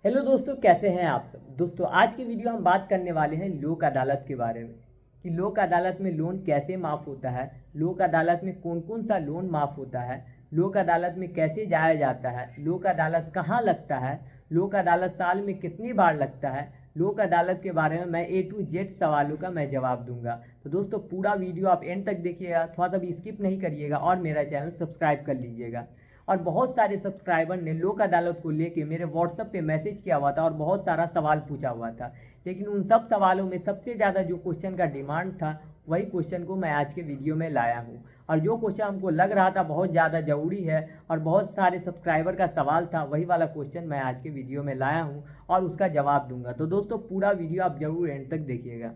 Hello दोस्तों, कैसे हैं आप सब। दोस्तों, आज की वीडियो हम बात करने वाले हैं लोक अदालत के बारे में कि लोक अदालत में लोन कैसे माफ़ होता है, लोक अदालत में कौन कौन सा लोन माफ़ होता है, लोक अदालत में कैसे जाया जाता है, लोक अदालत कहाँ लगता है, लोक अदालत साल में कितनी बार लगता है। लोक अदालत के बारे में मैं A to Z सवालों का मैं जवाब दूंगा। तो दोस्तों, पूरा वीडियो आप एंड तक देखिएगा, थोड़ा सा भी स्किप नहीं करिएगा और मेरा चैनल सब्सक्राइब कर लीजिएगा। और बहुत सारे सब्सक्राइबर ने लोक अदालत को लेके मेरे व्हाट्सएप पे मैसेज किया हुआ था और बहुत सारा सवाल पूछा हुआ था, लेकिन उन सब सवालों में सबसे ज़्यादा जो क्वेश्चन का डिमांड था वही क्वेश्चन को मैं आज के वीडियो में लाया हूँ। और जो क्वेश्चन हमको लग रहा था बहुत ज़्यादा ज़रूरी है और बहुत सारे सब्सक्राइबर का सवाल था, वही वाला क्वेश्चन मैं आज के वीडियो में लाया हूँ और उसका जवाब दूंगा। तो दोस्तों, पूरा वीडियो आप ज़रूर एंड तक देखिएगा।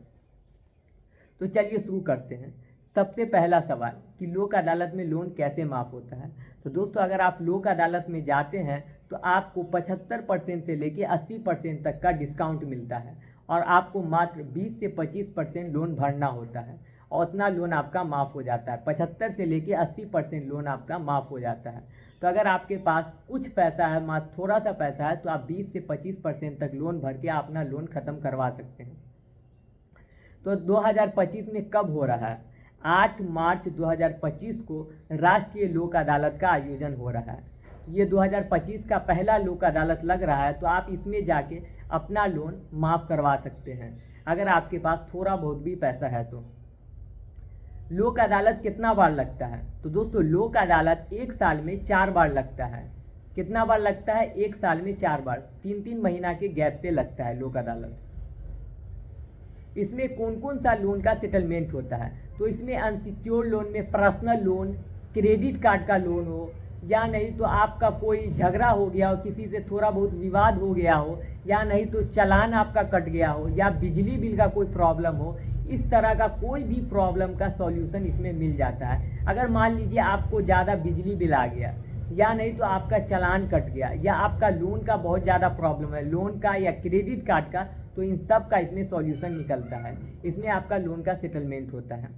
तो चलिए शुरू करते हैं। सबसे पहला सवाल कि लोक अदालत में लोन कैसे माफ़ होता है। तो दोस्तों, अगर आप लोक अदालत में जाते हैं तो आपको 75% से लेके 80% तक का डिस्काउंट मिलता है और आपको मात्र 20 से 25% लोन भरना होता है और उतना लोन आपका माफ़ हो जाता है। 75 से लेके 80% लोन आपका माफ़ हो जाता है। तो अगर आपके पास कुछ पैसा है, मात्र थोड़ा सा पैसा है, तो आप 20 से 25% तक लोन भर के अपना लोन ख़त्म करवा सकते हैं। तो 2025 में कब हो रहा है? 8 मार्च 2025 को राष्ट्रीय लोक अदालत का आयोजन हो रहा है। ये 2025 का पहला लोक अदालत लग रहा है, तो आप इसमें जाके अपना लोन माफ़ करवा सकते हैं अगर आपके पास थोड़ा बहुत भी पैसा है तो। लोक अदालत कितना बार लगता है? तो दोस्तों, लोक अदालत एक साल में 4 बार लगता है। कितना बार लगता है? एक साल में 4 बार, 3-3 महीना के गैप पे लगता है लोक अदालत। इसमें कौन कौन सा लोन का सेटलमेंट होता है? तो इसमें अनसिक्योर्ड लोन में पर्सनल लोन, क्रेडिट कार्ड का लोन हो, या नहीं तो आपका कोई झगड़ा हो गया हो, किसी से थोड़ा बहुत विवाद हो गया हो, या नहीं तो चालान आपका कट गया हो, या बिजली बिल का कोई प्रॉब्लम हो, इस तरह का कोई भी प्रॉब्लम का सॉल्यूशन इसमें मिल जाता है। अगर मान लीजिए आपको ज़्यादा बिजली बिल आ गया, या नहीं तो आपका चालान कट गया, या आपका लोन का बहुत ज़्यादा प्रॉब्लम है, लोन का या क्रेडिट कार्ड का, तो इन सब का इसमें सॉल्यूशन निकलता है। इसमें आपका लोन का सेटलमेंट होता है।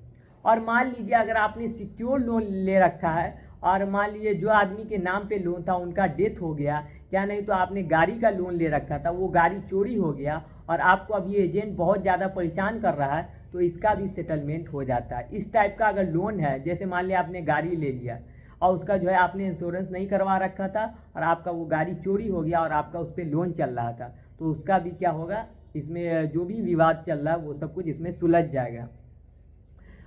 और मान लीजिए अगर आपने सिक्योर लोन ले रखा है और मान लीजिए जो आदमी के नाम पे लोन था उनका डेथ हो गया, या नहीं तो आपने गाड़ी का लोन ले रखा था, वो गाड़ी चोरी हो गया और आपको अब ये एजेंट बहुत ज़्यादा परेशान कर रहा है, तो इसका भी सेटलमेंट हो जाता है। इस टाइप का अगर लोन है, जैसे मान लिया आपने गाड़ी ले लिया और उसका जो है आपने इंश्योरेंस नहीं करवा रखा था और आपका वो गाड़ी चोरी हो गया और आपका उस पर लोन चल रहा था, तो उसका भी क्या होगा, इसमें जो भी विवाद चल रहा है वो सब कुछ इसमें सुलझ जाएगा।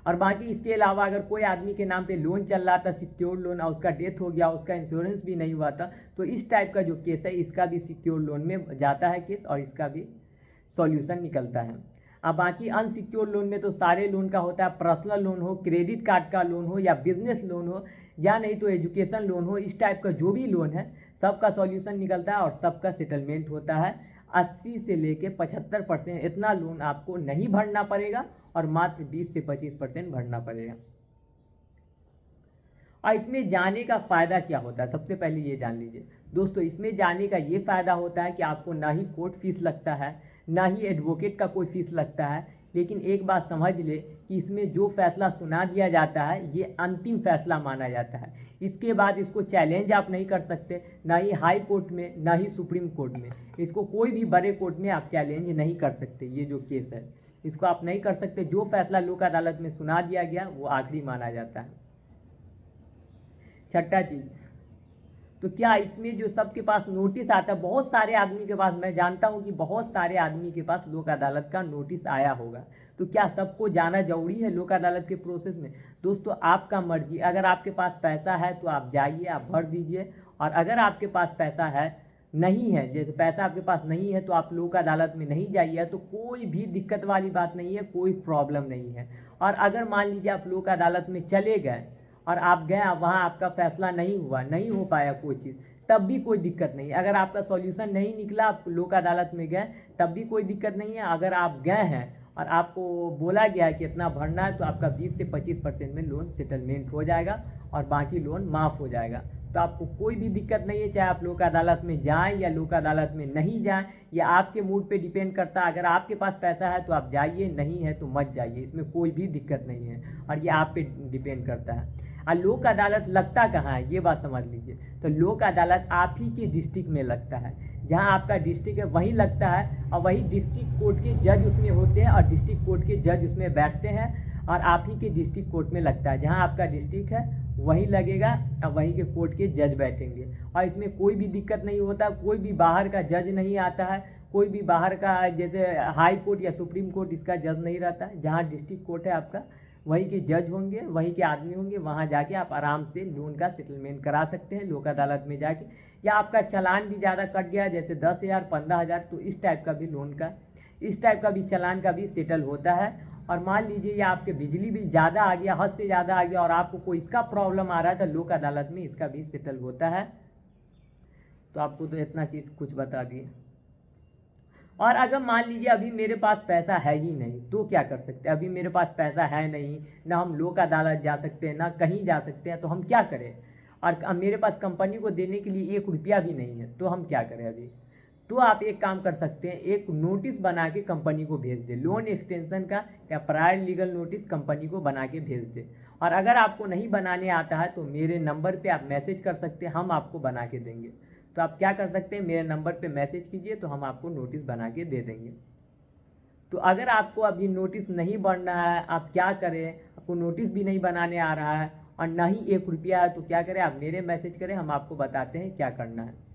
और बाकी इसके अलावा अगर कोई आदमी के नाम पे लोन चल रहा था, सिक्योर लोन, और उसका डेथ हो गया, उसका इंश्योरेंस भी नहीं हुआ था, तो इस टाइप का जो केस है इसका भी सिक्योर लोन में जाता है केस और इसका भी सॉल्यूशन निकलता है। अब बाकी अनसिक्योर लोन में तो सारे लोन का होता है, पर्सनल लोन हो, क्रेडिट कार्ड का लोन हो, या बिजनेस लोन हो, या नहीं तो एजुकेशन लोन हो, इस टाइप का जो भी लोन है सबका सॉल्यूशन निकलता है और सबका सेटलमेंट होता है। 80 से लेके 75% इतना लोन आपको नहीं भरना पड़ेगा और मात्र 20 से 25% भरना पड़ेगा। और इसमें जाने का फ़ायदा क्या होता है, सबसे पहले ये जान लीजिए दोस्तों। इसमें जाने का ये फ़ायदा होता है कि आपको ना ही कोर्ट फीस लगता है, ना ही एडवोकेट का कोई फीस लगता है। लेकिन एक बात समझ ले कि इसमें जो फैसला सुना दिया जाता है ये अंतिम फैसला माना जाता है। इसके बाद इसको चैलेंज आप नहीं कर सकते, ना ही हाई कोर्ट में, ना ही सुप्रीम कोर्ट में। इसको कोई भी बड़े कोर्ट में आप चैलेंज नहीं कर सकते। ये जो केस है इसको आप नहीं कर सकते। जो फैसला लोक अदालत में सुना दिया गया वो आखिरी माना जाता है। छठा चीज, तो क्या इसमें जो सबके पास नोटिस आता है, बहुत सारे आदमी के पास, मैं जानता हूँ कि बहुत सारे आदमी के पास लोक अदालत का नोटिस आया होगा, तो क्या सबको जाना जरूरी है लोक अदालत के प्रोसेस में? दोस्तों, आपका मर्जी। अगर आपके पास पैसा है तो आप जाइए, आप भर दीजिए। और अगर आपके पास पैसा है नहीं है, जैसे पैसा आपके पास नहीं है, तो आप लोक अदालत में नहीं जाइए, तो कोई भी दिक्कत वाली बात नहीं है, कोई प्रॉब्लम नहीं है। और अगर मान लीजिए आप लोक अदालत में चले गए और आप गए, वहाँ आपका फैसला नहीं हुआ, नहीं हो पाया कोई चीज़, तब भी कोई दिक्कत नहीं है। अगर आपका सॉल्यूशन नहीं निकला, आप लोक अदालत में गए, तब भी कोई दिक्कत नहीं है। अगर आप गए हैं और आपको बोला गया है कि इतना भरना है, तो आपका 20 से 25% में लोन सेटलमेंट हो जाएगा और बाकी लोन माफ़ हो जाएगा। तो आपको कोई भी दिक्कत नहीं है, चाहे आप लोक अदालत में जाएं या लोक अदालत में नहीं जाएं, या आपके मूड पे डिपेंड करता है। अगर आपके पास पैसा है तो आप जाइए, नहीं है तो मत जाइए, इसमें कोई भी दिक्कत नहीं है और ये आप पे डिपेंड करता है। और लोक अदालत लगता कहाँ है ये बात समझ लीजिए। तो लोक अदालत आप ही के डिस्ट्रिक्ट में लगता है। जहाँ आपका डिस्ट्रिक्ट है वहीं लगता है, और वही डिस्ट्रिक्ट कोर्ट के जज उसमें होते हैं, और डिस्ट्रिक्ट कोर्ट के जज उसमें बैठते हैं, और आप ही के डिस्ट्रिक्ट कोर्ट में लगता है। जहाँ आपका डिस्ट्रिक्ट है वहीं लगेगा, और वहीं के कोर्ट के जज बैठेंगे, और इसमें कोई भी दिक्कत नहीं होता। कोई भी बाहर का जज नहीं आता है, कोई भी बाहर का जैसे हाई कोर्ट या सुप्रीम कोर्ट इसका जज नहीं रहता है। जहाँ डिस्ट्रिक्ट कोर्ट है आपका वहीं के जज होंगे, वहीं के आदमी होंगे, वहाँ जाके आप आराम से लोन का सेटलमेंट करा सकते हैं लोक अदालत में जाके। या आपका चालान भी ज़्यादा कट गया जैसे 10,000 15,000, तो इस टाइप का भी लोन का, इस टाइप का भी चालान का भी सेटल होता है। और मान लीजिए या आपके बिजली बिल ज़्यादा आ गया, हद से ज़्यादा आ गया, और आपको कोई इसका प्रॉब्लम आ रहा है, तो लोक अदालत में इसका भी सेटल होता है। तो आपको तो इतना चीज़ कुछ बता दिए। और अगर मान लीजिए अभी मेरे पास पैसा है ही नहीं, तो क्या कर सकते हैं? अभी मेरे पास पैसा है नहीं, ना हम लोक अदालत जा सकते हैं, ना कहीं जा सकते हैं, तो हम क्या करें? और अब मेरे पास कंपनी को देने के लिए 1 रुपया भी नहीं है, तो हम क्या करें अभी? तो आप एक काम कर सकते हैं, एक नोटिस बना के कंपनी को भेज दें, लोन एक्सटेंशन का या प्रायर लीगल नोटिस कंपनी को बना के भेज दें। और अगर आपको नहीं बनाने आता है तो मेरे नंबर पे आप मैसेज कर सकते हैं, हम आपको बना के देंगे। तो आप क्या कर सकते हैं, मेरे नंबर पे मैसेज कीजिए, तो हम आपको नोटिस बना के दे देंगे। तो अगर आपको अभी नोटिस नहीं बनना है, आप क्या करें? आपको नोटिस भी नहीं बनाने आ रहा है और ना ही 1 रुपया है, तो क्या करें? आप मेरे मैसेज करें, हम आपको बताते हैं क्या करना है।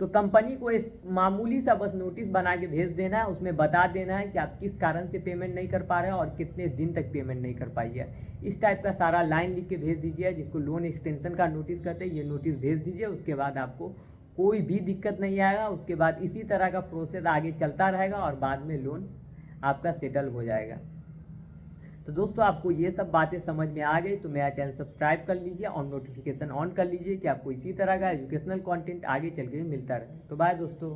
तो कंपनी को इस मामूली सा बस नोटिस बना के भेज देना है, उसमें बता देना है कि आप किस कारण से पेमेंट नहीं कर पा रहे हैं और कितने दिन तक पेमेंट नहीं कर पाई है। इस टाइप का सारा लाइन लिख के भेज दीजिए, जिसको लोन एक्सटेंशन का नोटिस कहते हैं। ये नोटिस भेज दीजिए, उसके बाद आपको कोई भी दिक्कत नहीं आएगा। उसके बाद इसी तरह का प्रोसेस आगे चलता रहेगा और बाद में लोन आपका सेटल हो जाएगा। तो दोस्तों, आपको ये सब बातें समझ में आ गई तो मेरा चैनल सब्सक्राइब कर लीजिए और नोटिफिकेशन ऑन कर लीजिए कि आपको इसी तरह का एजुकेशनल कंटेंट आगे चल के मिलता रहे। तो बाय दोस्तों।